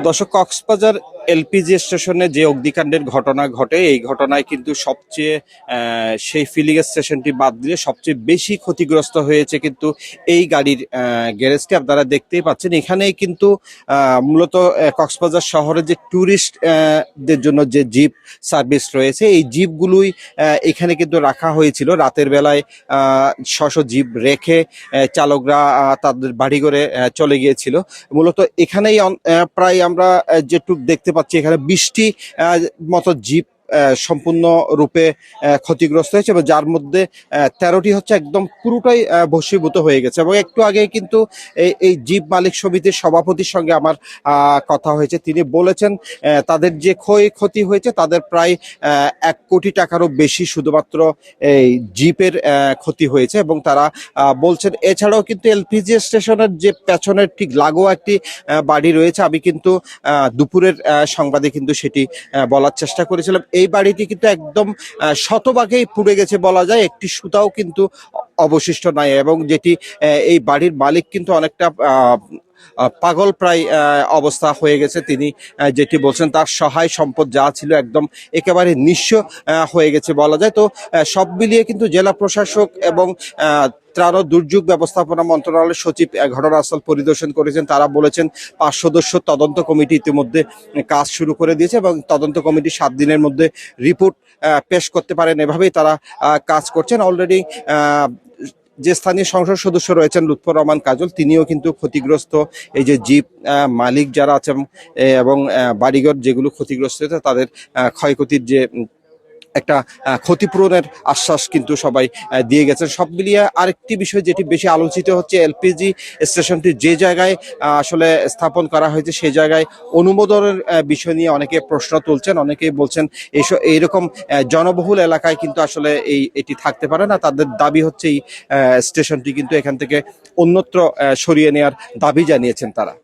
দর্শক, কক্সবাজার এলপিজি স্টেশনে যে অগ্নিকাণ্ডের ঘটনা ঘটে, এই ঘটনায় কিন্তু সবচেয়ে সেই ফিলিং স্টেশনটি বাদ দিয়ে সবচেয়ে বেশি ক্ষতিগ্রস্ত হয়েছে কিন্তু এই গাড়ির গ্যারেজটি। আপনারা দেখতেই পাচ্ছেন এখানেই কিন্তু মূলত কক্সবাজার শহরে যে ট্যুরিস্ট দের জন্য যে জিপ সার্ভিস রয়েছে, এই জিপগুলোই এখানে কিন্তু রাখা হয়েছিল। রাতের বেলায় জিপ রেখে চালকরা তাদের বাড়ি করে চলে গিয়েছিল। মূলত এখানেই প্রায় আমরা যেটুক দেখতে পাচ্ছি, এখানে 20টি মতো জিপ সম্পূর্ণ রূপে ক্ষতিগ্রস্ত হয়েছে এবং যার মধ্যে 13টি হচ্ছে একদম পুরোটাই ভস্মীভূত হয়ে গেছে। এবং একটু আগে কিন্তু এই জিপ মালিক সমিতির সভাপতির সঙ্গে আমার কথা হয়েছে। তিনি বলেছেন তাদের যে ক্ষয়ক্ষতি হয়েছে তাদের প্রায় 1 কোটি টাকারও বেশি শুধুমাত্র এই জিপের ক্ষতি হয়েছে। এবং তারা বলছেন এছাড়াও কিন্তু এলপিজি স্টেশনের যে পেছনের ঠিক লাগোয়া একটি বাড়ি রয়েছে। আমি কিন্তু দুপুরের সংবাদে কিন্তু সেটি বলার চেষ্টা করেছিলাম। এই বাড়িটি কিন্তু একদম শতভাগেই পুড়ে গেছে বলা যায়, একটি সুতাও কিন্তু অবশিষ্ট নাই। এবং যেটি এই বাড়ির মালিক কিন্তু অনেকটা পাগল প্রায় অবস্থা হয়ে গেছে। তিনি যেটি বলছেন তার সহায় সম্পদ যা ছিল একদম একেবারে নিঃস্ব হয়ে গেছে বলা যায়। তো সব মিলিয়ে কিন্তু জেলা প্রশাসক এবং ত্রাণ ও দুর্যোগ ব্যবস্থাপনা মন্ত্রণালয়ের সচিব ঘটনাস্থল পরিদর্শন করেছেন। তারা বলেছেন 5 সদস্য তদন্ত কমিটি ইতিমধ্যে কাজ শুরু করে দিয়েছে এবং তদন্ত কমিটি 7 দিনের মধ্যে রিপোর্ট পেশ করতে পারেন, এভাবেই তারা কাজ করছেন। অলরেডি যে স্থানীয় সংসদ সদস্য রয়েছেন লুৎফর রহমান কাজল, তিনিও কিন্তু ক্ষতিগ্রস্ত এই যে জিপ মালিক যারা আছেন এবং বাড়িঘর যেগুলো ক্ষতিগ্রস্ত হয়েছে তাদের ক্ষয়ক্ষতির যে একটা ক্ষতিপূরণের আশ্বাস কিন্তু সবাই দিয়ে গেছেন। সব মিলিয়ে আরেকটি বিষয় যেটি বেশি আলোচিত হচ্ছে, এলপিজি স্টেশনটি যে জায়গায় আসলে স্থাপন করা হয়েছে সেই জায়গায় অনুমোদনের বিষয় নিয়ে অনেকে প্রশ্ন তুলছেন। অনেকেই বলছেন এইরকম জনবহুল এলাকায় কিন্তু আসলে এটি থাকতে পারে না। তাদের দাবি হচ্ছে এই স্টেশনটি কিন্তু এখান থেকে অন্যত্র সরিয়ে নেওয়ার দাবি জানিয়েছেন তারা।